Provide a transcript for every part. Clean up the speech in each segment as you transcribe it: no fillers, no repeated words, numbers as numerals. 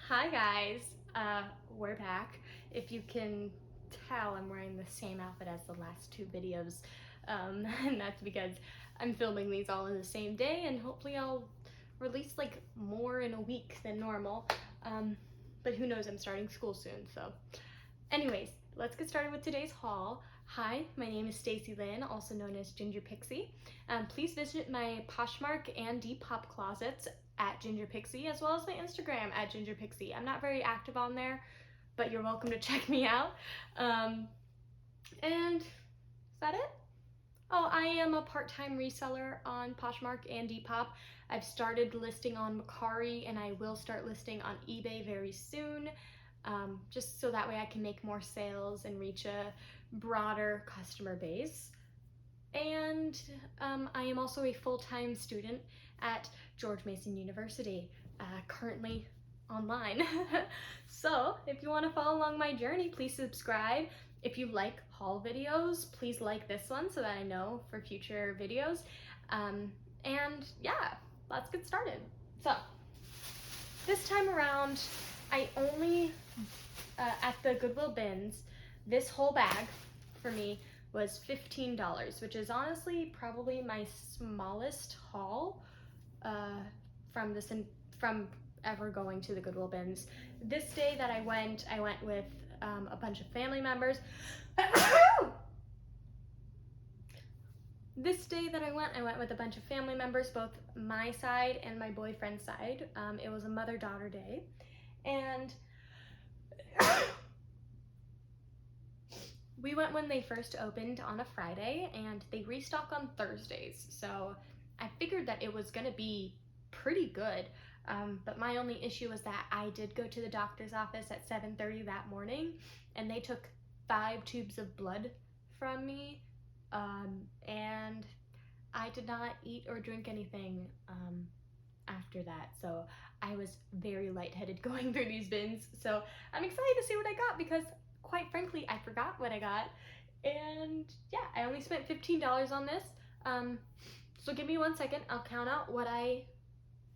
Hi guys, we're back. If you can tell, I'm wearing the same outfit as the last two videos, and that's because I'm filming these all in the same day, and hopefully I'll release like more in a week than normal, but who knows, I'm starting school soon, so. Anyways, let's get started with today's haul. Hi, my name is Stacy Lynn, also known as Ginger Pixie. Please visit my Poshmark and Depop closets at Ginger Pixie, as well as my Instagram at Ginger Pixie. I'm not very active on there, but you're welcome to check me out. And is that it? Oh, I am a part-time reseller on Poshmark and Depop. I've started listing on Mercari, and I will start listing on eBay very soon. Just so that way I can make more sales and reach a broader customer base. And I am also a full-time student at George Mason University, currently online. So if you want to follow along my journey, please subscribe. If you like haul videos, please like this one so that I know for future videos. And yeah, let's get started. So this time around, I only, at the Goodwill bins, this whole bag for me was $15, which is honestly probably my smallest haul from ever going to the Goodwill bins. This day that I went with a bunch of family members. This day that I went with a bunch of family members, both my side and my boyfriend's side. It was a mother-daughter day, and we went when they first opened on a Friday, and they restock on Thursdays, so I figured that it was gonna be pretty good. But my only issue was that I did go to the doctor's office at 7:30 that morning, and they took 5 tubes of blood from me, and I did not eat or drink anything after that, so I was very lightheaded going through these bins. So I'm excited to see what I got, because quite frankly I forgot what I got, and yeah, I only spent $15 on this. So give me 1 second, I'll count out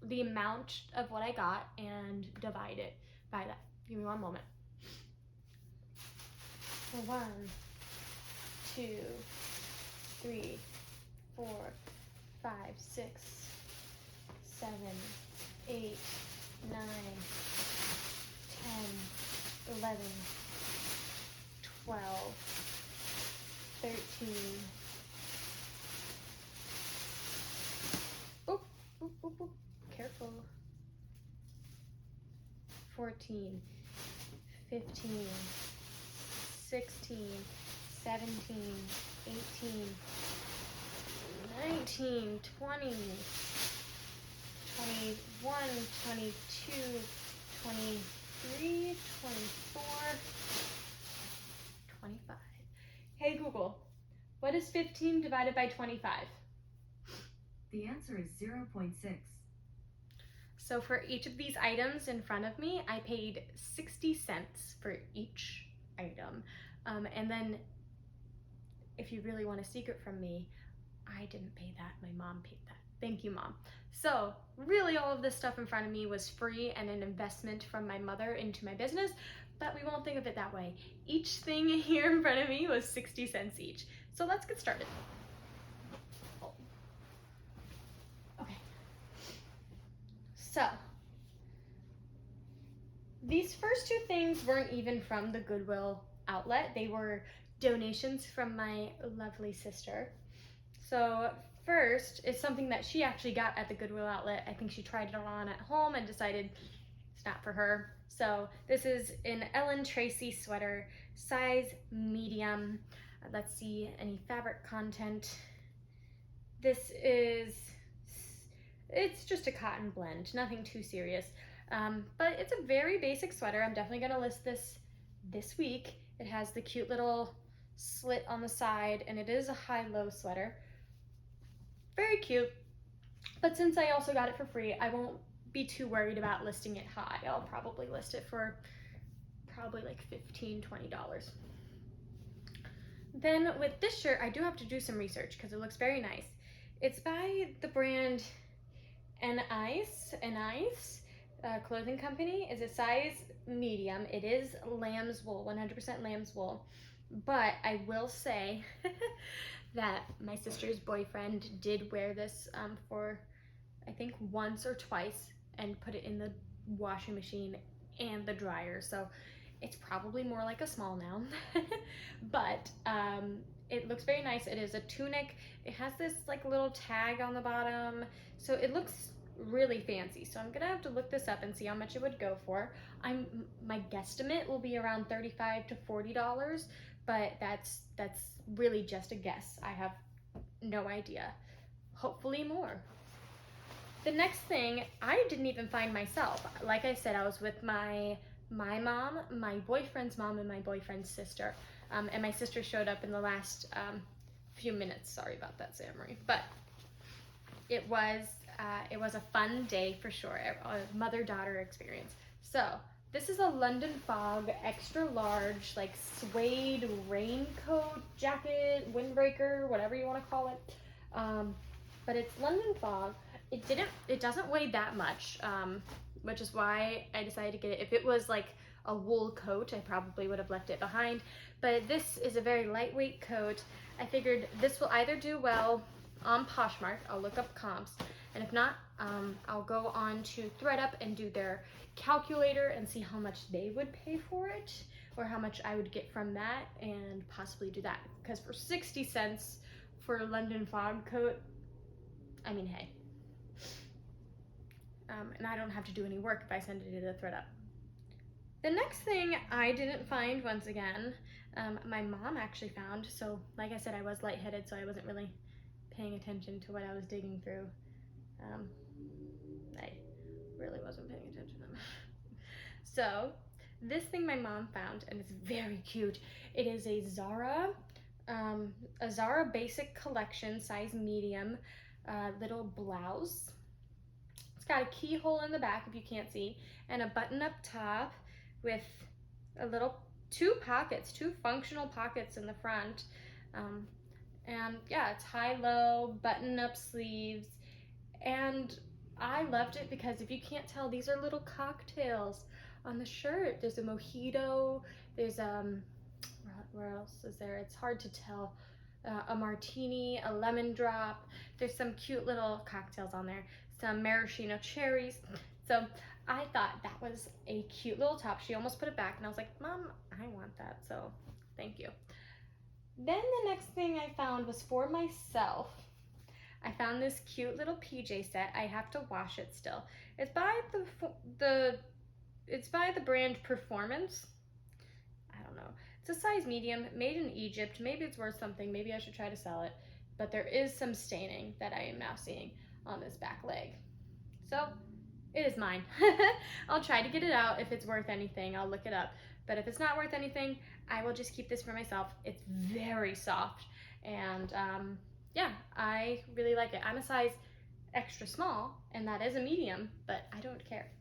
the amount of what I got and divide it by that. Give me 1 moment. 1, 2, 3, 4, 5, 6, 7, 8, 9, 10, 11, 12, 13. Oop, oop, oop, oop. Careful. 14, 15, 16, 17, 18, 19, 20, 21, 22, 23, 24, 25. Hey Google, what is 15 divided by 25? The answer is 0.6. So for each of these items in front of me, I paid 60 cents for each item. And then if you really want a secret from me, I didn't pay that, my mom paid that. Thank you, Mom. So really all of this stuff in front of me was free and an investment from my mother into my business, but we won't think of it that way. Each thing here in front of me was 60 cents each. So let's get started. Okay. So these first two things weren't even from the Goodwill outlet. They were donations from my lovely sister. So first, it's something that she actually got at the Goodwill outlet. I think she tried it on at home and decided it's not for her. So this is an Ellen Tracy sweater, size medium. Let's see any fabric content. It's just a cotton blend, nothing too serious. But it's a very basic sweater. I'm definitely gonna list this week. It has the cute little slit on the side, and it is a high-low sweater. Very cute, but since I also got it for free, I won't be too worried about listing it high. I'll probably list it for probably like $15, $20. Then with this shirt, I do have to do some research because it looks very nice. It's by the brand N Ice. clothing company is a size medium. It is lamb's wool, 100% lamb's wool. But I will say that my sister's boyfriend did wear this for, I think, once or twice and put it in the washing machine and the dryer. So it's probably more like a small now. But it looks very nice. It is a tunic. It has this like little tag on the bottom. So it looks really fancy. So I'm gonna have to look this up and see how much it would go for. My guesstimate will be around $35 to $40, but that's really just a guess. I have no idea. Hopefully more. The next thing I didn't even find myself. Like I said, I was with my mom, my boyfriend's mom, and my boyfriend's sister. And my sister showed up in the last few minutes. Sorry about that, Samory. But it was a fun day for sure, a mother-daughter experience. So this is a London Fog extra large, like suede raincoat, jacket, windbreaker, whatever you want to call it. But it's London Fog. It doesn't weigh that much, which is why I decided to get it. If it was like a wool coat, I probably would have left it behind. But this is a very lightweight coat. I figured this will either do well on Poshmark. I'll look up comps. And if not, I'll go on to ThredUp and do their calculator and see how much they would pay for it, or how much I would get from that, and possibly do that. Because for 60 cents for a London Fog coat, I mean, hey. And I don't have to do any work if I send it to the ThredUp. The next thing I didn't find, once again, my mom actually found. So like I said, I was lightheaded, so I wasn't really paying attention to what I was digging through. I really wasn't paying attention. So this thing my mom found, and it's very cute. It is a Zara basic collection, size medium, little blouse. It's got a keyhole in the back, if you can't see, and a button up top with a little two functional pockets in the front. And yeah, it's high-low, button-up sleeves. And I loved it because, if you can't tell, these are little cocktails on the shirt. There's a mojito, there's where else is there? It's hard to tell. A martini, a lemon drop. There's some cute little cocktails on there. Some maraschino cherries. So I thought that was a cute little top. She almost put it back, and I was like, Mom, I want that, so thank you. Then the next thing I found was for myself. I found this cute little PJ set. I have to wash it still. It's by the brand Performance. I don't know. It's a size medium, made in Egypt. Maybe it's worth something. Maybe I should try to sell it. But there is some staining that I am now seeing on this back leg. So it is mine. I'll try to get it out. If it's worth anything, I'll look it up. But if it's not worth anything, I will just keep this for myself. It's very soft, and yeah, I really like it. I'm a size extra small, and that is a medium, but I don't care.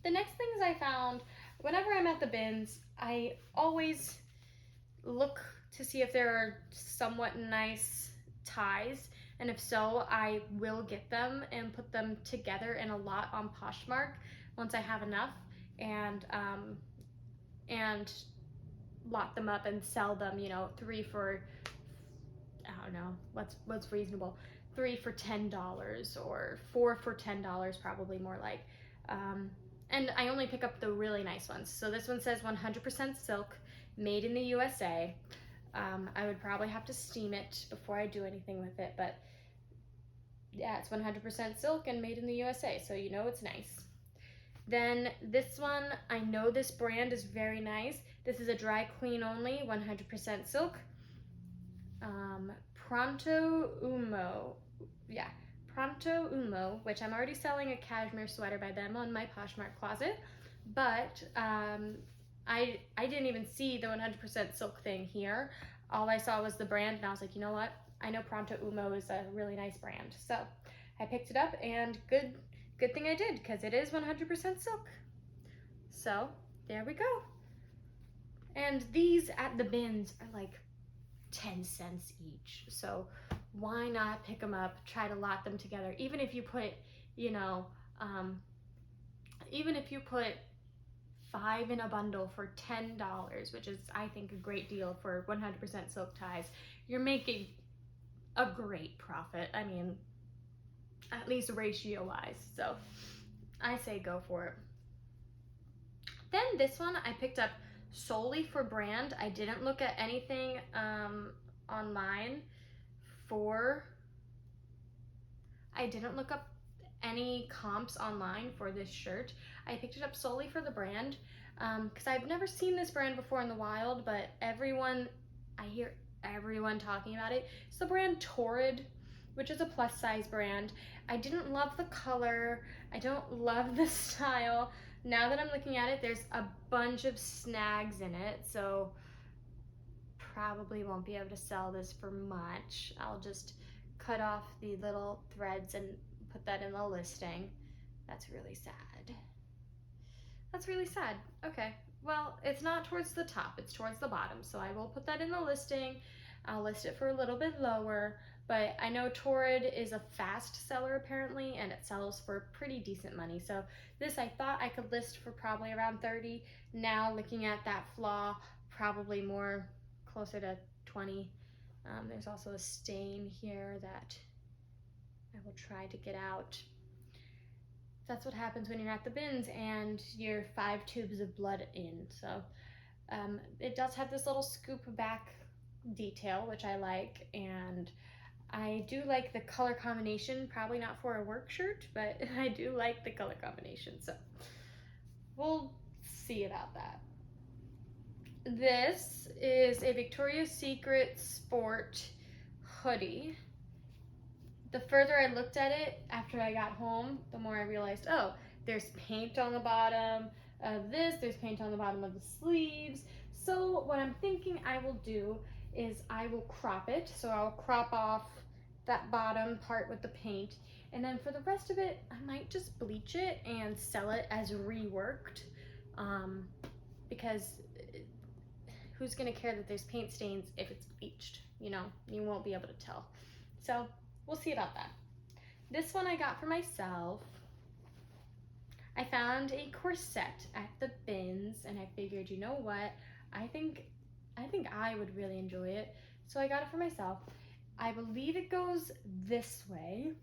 The next things I found, whenever I'm at the bins, I always look to see if there are somewhat nice ties, and if so, I will get them and put them together in a lot on Poshmark once I have enough, and lot them up and sell them, you know, 3 for, I don't know, what's reasonable, 3 for $10 or 4 for $10, probably more like. And I only pick up the really nice ones. So this one says 100% silk, made in the USA. I would probably have to steam it before I do anything with it, but yeah, it's 100% silk and made in the USA, so you know it's nice. Then this one, I know this brand is very nice. This is a dry clean only, 100% silk. Pronto Umo, yeah, Pronto Umo, which I'm already selling a cashmere sweater by them on my Poshmark closet, but I didn't even see the 100% silk thing here. All I saw was the brand, and I was like, you know what? I know Pronto Umo is a really nice brand, so I picked it up, and good thing I did, because it is 100% silk. So there we go. And these at the bins are like 10 cents each, so why not pick them up, try to lot them together, even if you put, you know, even if you put 5 in a bundle for $10, which is, I think, a great deal for 100% silk ties, you're making a great profit. I mean, at least ratio wise. So I say go for it. Then this one I picked up solely for brand. I didn't look at anything online I didn't look up any comps online for this shirt. I picked it up solely for the brand because I've never seen this brand before in the wild, but I hear everyone talking about it. It's the brand Torrid, which is a plus size brand. I didn't love the color. I don't love the style. Now that I'm looking at it, there's a bunch of snags in it, so probably won't be able to sell this for much. I'll just cut off the little threads and put that in the listing. That's really sad. That's really sad. Okay, well, it's not towards the top, it's towards the bottom, so I will put that in the listing. I'll list it for a little bit lower, but I know Torrid is a fast seller apparently, and it sells for pretty decent money. So this I thought I could list for probably around 30. Now looking at that flaw, probably more closer to 20. There's also a stain here that I will try to get out. That's what happens when you're at the bins and you're 5 tubes of blood in. So it does have this little scoop back detail, which I like, and I do like the color combination. Probably not for a work shirt, but I do like the color combination, so we'll see about that. This is a Victoria's Secret sport hoodie. The further I looked at it after I got home, the more I realized, oh, there's paint on the bottom of this, there's paint on the bottom of the sleeves. So what I'm thinking I will do is I will crop it. So I'll crop off that bottom part with the paint, and then for the rest of it, I might just bleach it and sell it as reworked, because who's gonna care that there's paint stains if it's bleached? You know, you won't be able to tell. So we'll see about that. This one I got for myself. I found a corset at the bins, and I figured, you know what? I think I would really enjoy it, so I got it for myself. I believe it goes this way,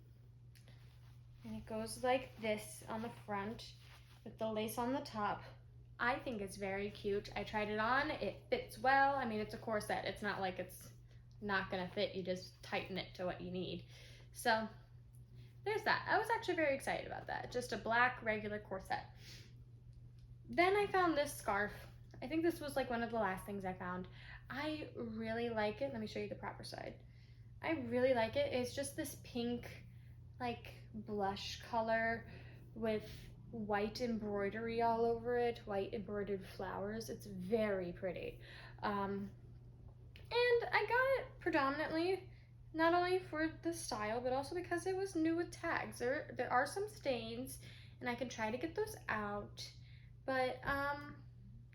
and it goes like this on the front with the lace on the top. I think it's very cute. I tried it on, it fits well. I mean, it's a corset. It's not like it's not gonna fit. You just tighten it to what you need. So there's that. I was actually very excited about that. Just a black regular corset. Then I found this scarf. I think this was like one of the last things I found. I really like it. Let me show you the proper side. I really like it. It's just this pink, like blush color with white embroidery all over it, white embroidered flowers. It's very pretty. And I got it predominantly, not only for the style, but also because it was new with tags. There are some stains, and I can try to get those out. But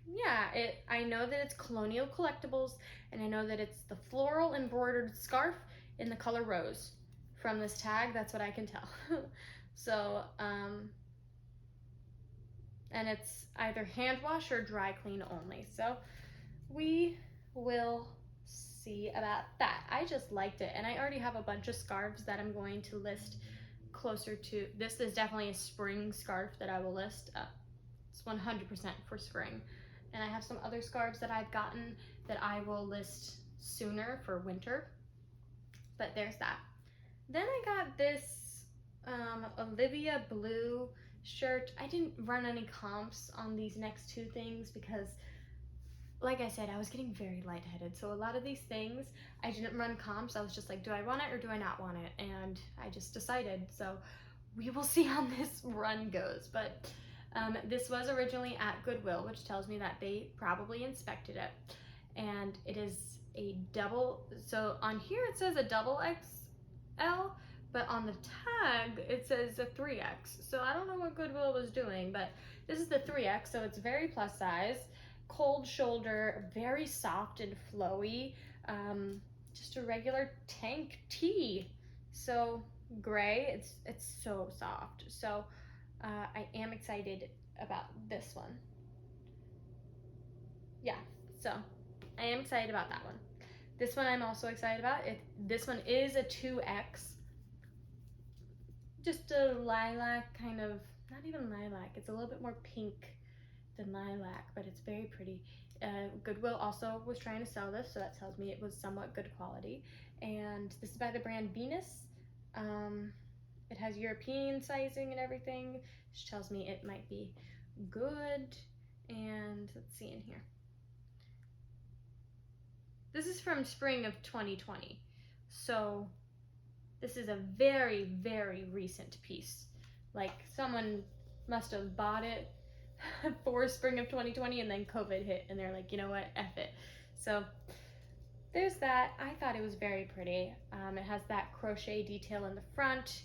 yeah, I know that it's Colonial Collectibles, and I know that it's the floral embroidered scarf in the color rose. From this tag, that's what I can tell. So, and it's either hand wash or dry clean only. So we will see about that. I just liked it, and I already have a bunch of scarves that I'm going to list closer to. This is definitely a spring scarf that I will list. It's 100% for spring. And I have some other scarves that I've gotten that I will list sooner for winter. But there's that. Then I got this Olivia blue shirt. I didn't run any comps on these next two things because, like I said, I was getting very lightheaded. So a lot of these things, I didn't run comps. I was just like, do I want it or do I not want it? And I just decided. So we will see how this run goes. But this was originally at Goodwill, which tells me that they probably inspected it. And it is a double, so on here it says a double XL, but on the tag it says a 3X. So I don't know what Goodwill was doing, but this is the 3X, so it's very plus size, cold shoulder, very soft and flowy, just a regular tank tee. So gray, it's so soft. So I am excited about this one. Yeah, so I am excited about that one. This one I'm also excited about. This one is a 2X. Just a lilac kind of, not even lilac, it's a little bit more pink than lilac, but it's very pretty. Goodwill also was trying to sell this, so that tells me it was somewhat good quality. And this is by the brand Venus. It has European sizing and everything, which tells me it might be good. And let's see in here. This is from spring of 2020, so this is a very, very recent piece. Like someone must have bought it for spring of 2020 and then COVID hit and they're like, you know what, F it. So there's that. I thought it was very pretty. It has that crochet detail in the front.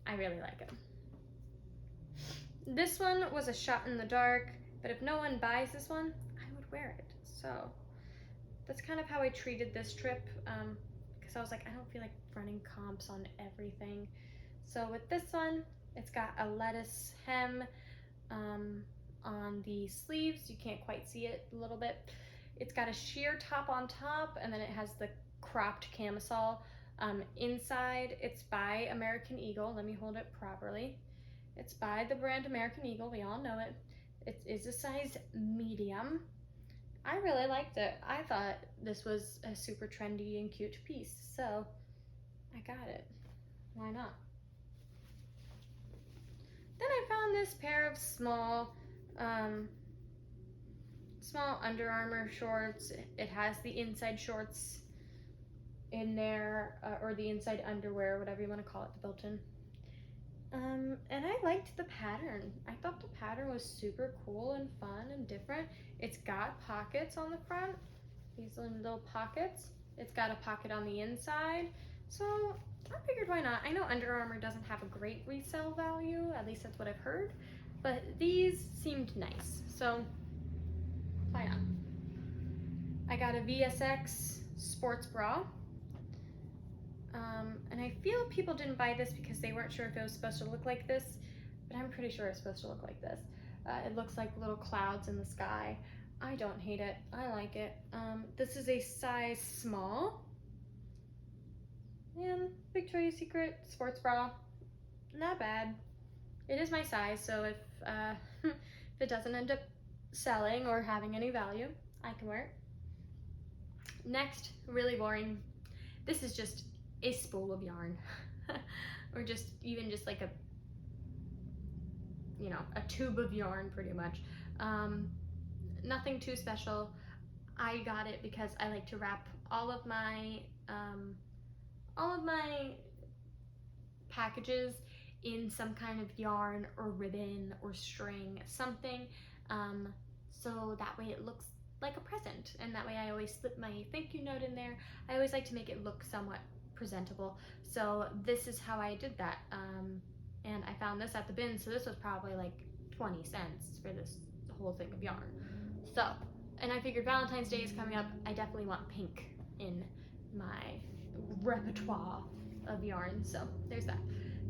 I really like it. This one was a shot in the dark, but if no one buys this one, I would wear it. So that's kind of how I treated this trip, because I was like, I don't feel like running comps on everything. So with this one, it's got a lettuce hem on the sleeves. You can't quite see it a little bit. It's got a sheer top on top, and then it has the cropped camisole inside. It's by American Eagle. Let me hold it properly. It's by the brand American Eagle. We all know it. It is a size medium. I really liked it. I thought this was a super trendy and cute piece, so I got it. Why not? Then I found this pair of small Under Armour shorts. It has the inside shorts in there, or the inside underwear, whatever you want to call it, the built-in. And I liked the pattern. I thought the pattern was super cool and fun and different. It's got pockets on the front, these little pockets. It's got a pocket on the inside. So I figured why not? I know Under Armour doesn't have a great resale value, at least that's what I've heard, but these seemed nice, so why not? I got a VSX sports bra. And I feel people didn't buy this because they weren't sure if it was supposed to look like this, but I'm pretty sure it's supposed to look like this. It looks like little clouds in the sky. I don't hate it. I like it. This is a size small. And Victoria's Secret sports bra. Not bad. It is my size, so if if it doesn't end up selling or having any value, I can wear it. Next, really boring. This is just a spool of yarn or just like a, you know, a tube of yarn pretty much. Nothing too special. I got it because I like to wrap all of my packages in some kind of yarn or ribbon or string, something, so that way it looks like a present, and that way I always slip my thank you note in there. I always like to make it look somewhat presentable, so this is how I did that. And I found this at the bin, so this was probably like 20 cents for this whole thing of yarn. So, and I figured Valentine's Day is coming up, I definitely want pink in my repertoire of yarn, so there's that.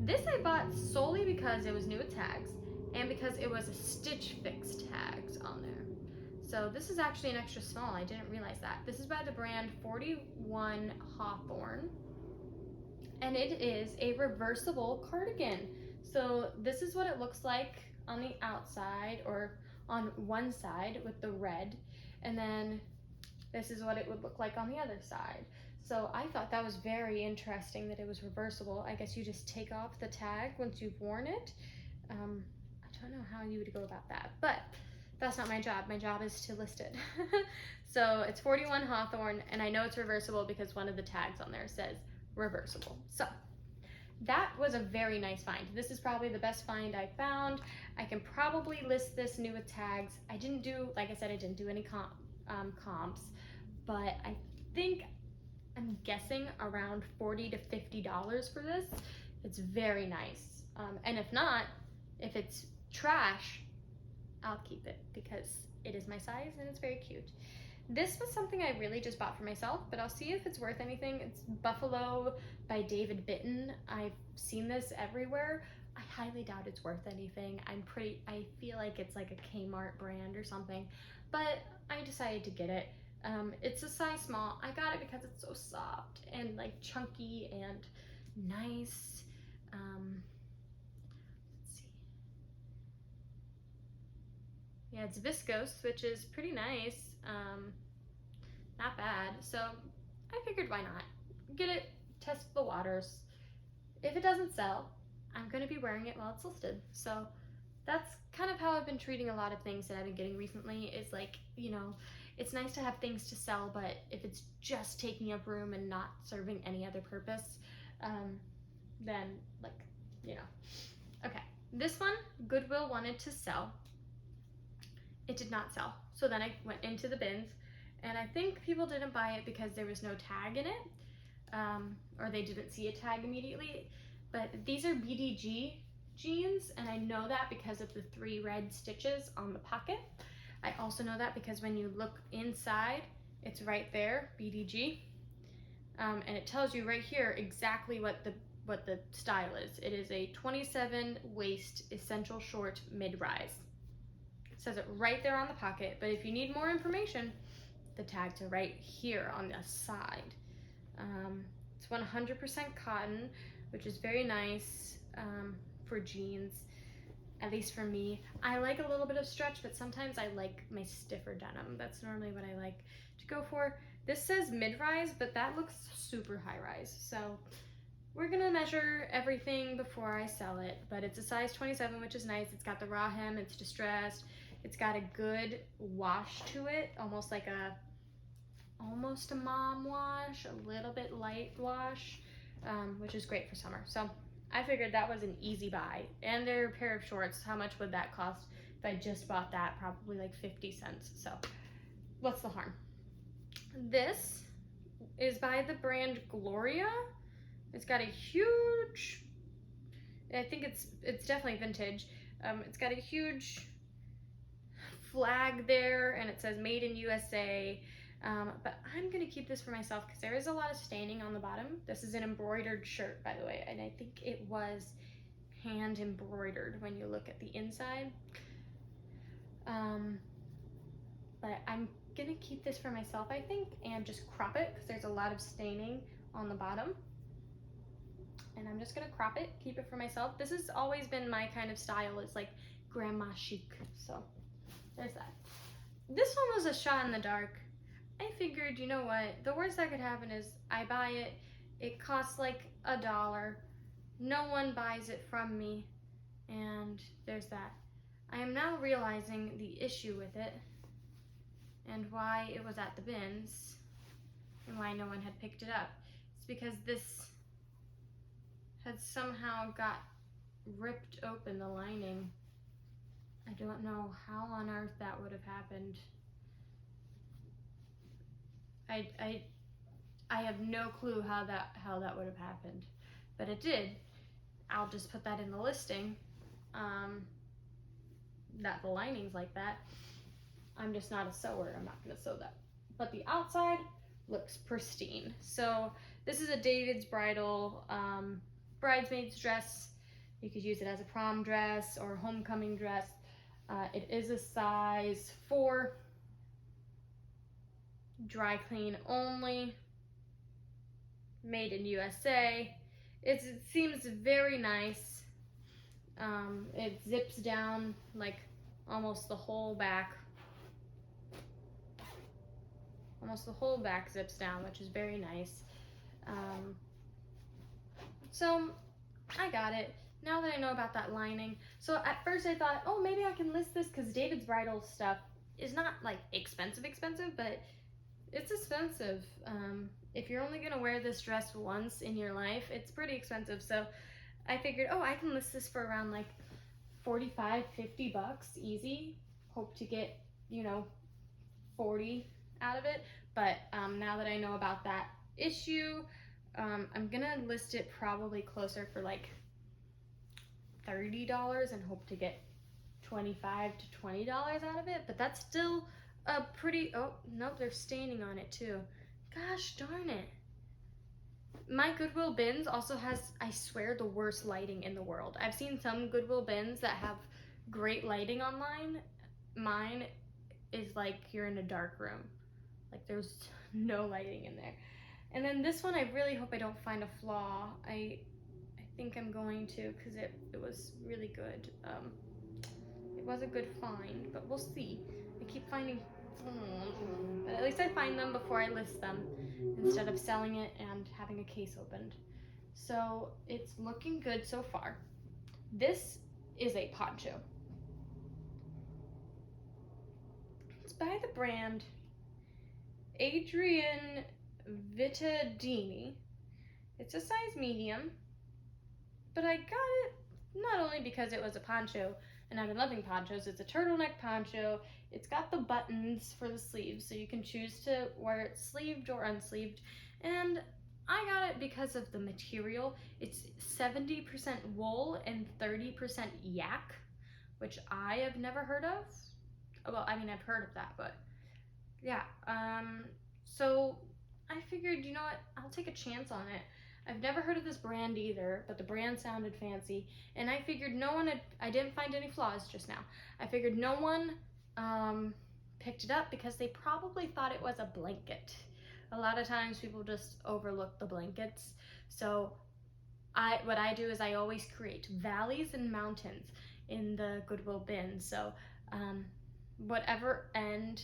This I bought solely because it was new with tags and because it was a Stitch Fix tags on there. So this is actually an extra small. I didn't realize that. This is by the brand 41 Hawthorne, and it is a reversible cardigan. So this is what it looks like on the outside, or on one side with the red, and then this is what it would look like on the other side. So I thought that was very interesting that it was reversible. I guess you just take off the tag once you've worn it. I don't know how you would go about that, but that's not my job. My job is to list it. So it's 41 Hawthorne, and I know it's reversible because one of the tags on there says reversible. So that was a very nice find. This is probably the best find I found. I can probably list this new with tags. I didn't do, like I said, I didn't do any comps, but I think, I'm guessing around $40 to $50 for this. It's very nice. And if not, if it's trash, I'll keep it because it is my size and it's very cute. This was something I really just bought for myself, but I'll see if it's worth anything. It's Buffalo by David Bitton. I've seen this everywhere, I highly doubt it's worth anything. I feel like it's like a Kmart brand or something, but I decided to get it. It's a size small. I got it because it's so soft and like chunky and nice. Let's see. Yeah, it's viscose, which is pretty nice. Not bad. So I figured why not? Get it, test the waters. If it doesn't sell, I'm going to be wearing it while it's listed. So that's kind of how I've been treating a lot of things that I've been getting recently. Is like, you know, it's nice to have things to sell, but if it's just taking up room and not serving any other purpose, then like, you know. Okay, this one, Goodwill wanted to sell. It did not sell. So then I went into the bins, and I think people didn't buy it because there was no tag in it, or they didn't see a tag immediately. But these are BDG jeans, and I know that because of the 3 red stitches on the pocket. I also know that because when you look inside, it's right there, BDG, and it tells you right here exactly what the style is. It is a 27 waist essential short mid-rise. It says it right there on the pocket, but if you need more information, the tags are right here on the side. It's 100% cotton, which is very nice for jeans, at least for me. I like a little bit of stretch, but sometimes I like my stiffer denim. That's normally what I like to go for. This says mid-rise, but that looks super high-rise. So we're gonna measure everything before I sell it, but it's a size 27, which is nice. It's got the raw hem, it's distressed. It's got a good wash to it, almost a mom wash, a little bit light wash, which is great for summer. So I figured that was an easy buy. And their pair of shorts, how much would that cost if I just bought that? Probably like 50 cents. So what's the harm? This is by the brand Gloria. It's got a huge, I think it's definitely vintage. It's got a huge flag there, and it says made in USA. But I'm gonna keep this for myself because there is a lot of staining on the bottom. This is an embroidered shirt, by the way, and I think it was hand embroidered when you look at the inside. But I'm gonna keep this for myself, I think, and just crop it because there's a lot of staining on the bottom. And I'm just gonna crop it, keep it for myself. This has always been my kind of style. It's like grandma chic, so there's that. This one was a shot in the dark. I figured, you know what, the worst that could happen is I buy it, it costs like $1, no one buys it from me, and there's that. I am now realizing the issue with it and why it was at the bins and why no one had picked it up. It's because this had somehow got ripped open, the lining. I don't know how on earth that would have happened. I have no clue how that would have happened, but it did. I'll just put that in the listing, that the lining's like that. I'm just not a sewer, I'm not gonna sew that. But the outside looks pristine. So this is a David's Bridal bridesmaid's dress. You could use it as a prom dress or homecoming dress. It is a size 4, dry clean only, made in USA. It seems very nice. It zips down like almost the whole back. Almost the whole back zips down, which is very nice. So I got it. Now that I know about that lining. So at first I thought, oh, maybe I can list this because David's Bridal stuff is not like expensive, but it's expensive. If you're only gonna wear this dress once in your life, it's pretty expensive. So I figured, oh, I can list this for around like 45, 50 bucks, easy. Hope to get, 40 out of it. But now that I know about that issue, I'm gonna list it probably closer for like $30 and hope to get $25 to $20 out of it. But that's still a pretty, oh, nope, there's staining on it too. Gosh darn it. My Goodwill bins also has, I swear, the worst lighting in the world. I've seen some Goodwill bins that have great lighting online. Mine is like you're in a dark room. Like there's no lighting in there. And then this one, I really hope I don't find a flaw. I think I'm going to, because it was really good. It was a good find, but we'll see. I keep finding, but at least I find them before I list them, instead of selling it and having a case opened. So it's looking good so far. This is a poncho. It's by the brand Adrian Vittadini. It's a size medium, but I got it not only because it was a poncho, and I've been loving ponchos. It's a turtleneck poncho. It's got the buttons for the sleeves, so you can choose to wear it sleeved or unsleeved. And I got it because of the material. It's 70% wool and 30% yak, which I have never heard of. Well, I mean, I've heard of that, but yeah. So I figured, you know what, I'll take a chance on it. I've never heard of this brand either, but the brand sounded fancy, and I figured no one had, I didn't find any flaws just now. I figured no one picked it up because they probably thought it was a blanket. A lot of times people just overlook the blankets. So what I do is I always create valleys and mountains in the Goodwill bin. So whatever end,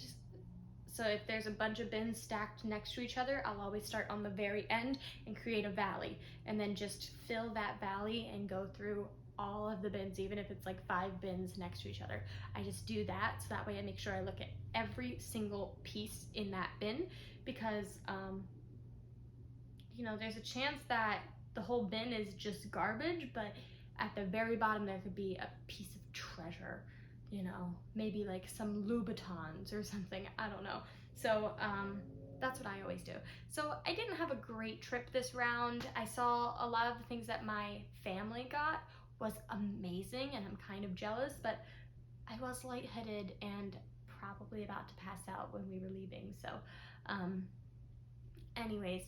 so if there's a bunch of bins stacked next to each other, I'll always start on the very end and create a valley, and then just fill that valley and go through all of the bins, even if it's like 5 bins next to each other. I just do that, so that way I make sure I look at every single piece in that bin, because you know, there's a chance that the whole bin is just garbage, but at the very bottom there could be a piece of treasure, you know, maybe like some Louboutins or something, I don't know. So that's what I always do. So I didn't have a great trip this round. I saw a lot of the things that my family got was amazing, and I'm kind of jealous, but I was lightheaded and probably about to pass out when we were leaving. So anyways,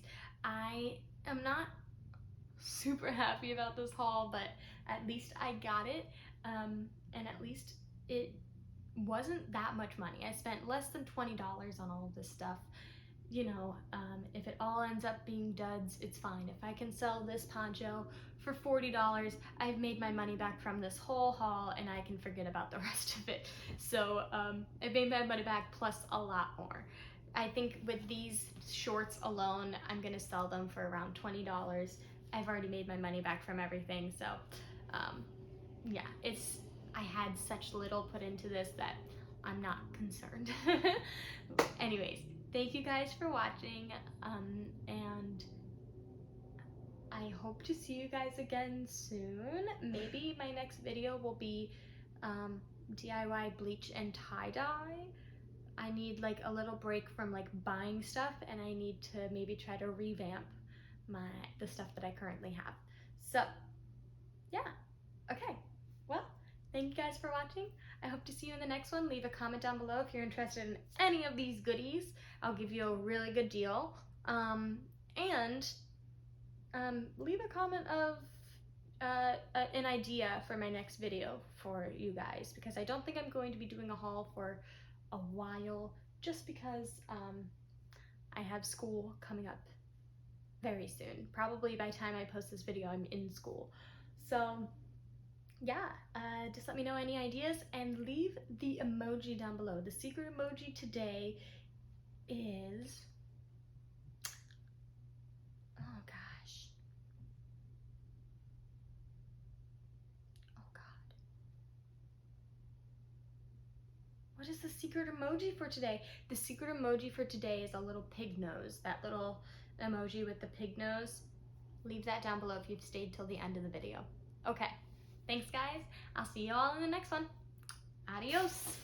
I am not super happy about this haul, but at least I got it, and at least it wasn't that much money. I spent less than $20 on all of this stuff. You know, if it all ends up being duds, it's fine. If I can sell this poncho for $40, I've made my money back from this whole haul, and I can forget about the rest of it. So I've made my money back plus a lot more. I think with these shorts alone, I'm gonna sell them for around $20. I've already made my money back from everything, so yeah, I had such little put into this that I'm not concerned. Anyways, thank you guys for watching, and I hope to see you guys again soon. Maybe my next video will be DIY bleach and tie-dye. I need like a little break from like buying stuff, and I need to maybe try to revamp the stuff that I currently have. So yeah, okay, well, thank you guys for watching. I hope to see you in the next one. Leave a comment down below if you're interested in any of these goodies. I'll give you a really good deal. And leave a comment of an idea for my next video for you guys, because I don't think I'm going to be doing a haul for a while, just because I have school coming up very soon. Probably by the time I post this video, I'm in school. So yeah, just let me know any ideas and leave the emoji down below. The secret emoji today is, oh gosh, oh god, what is the secret emoji for today? The secret emoji for today is a little pig nose, that little emoji with the pig nose. Leave that down below if you've stayed till the end of the video. Okay, thanks guys, I'll see you all in the next one. Adios.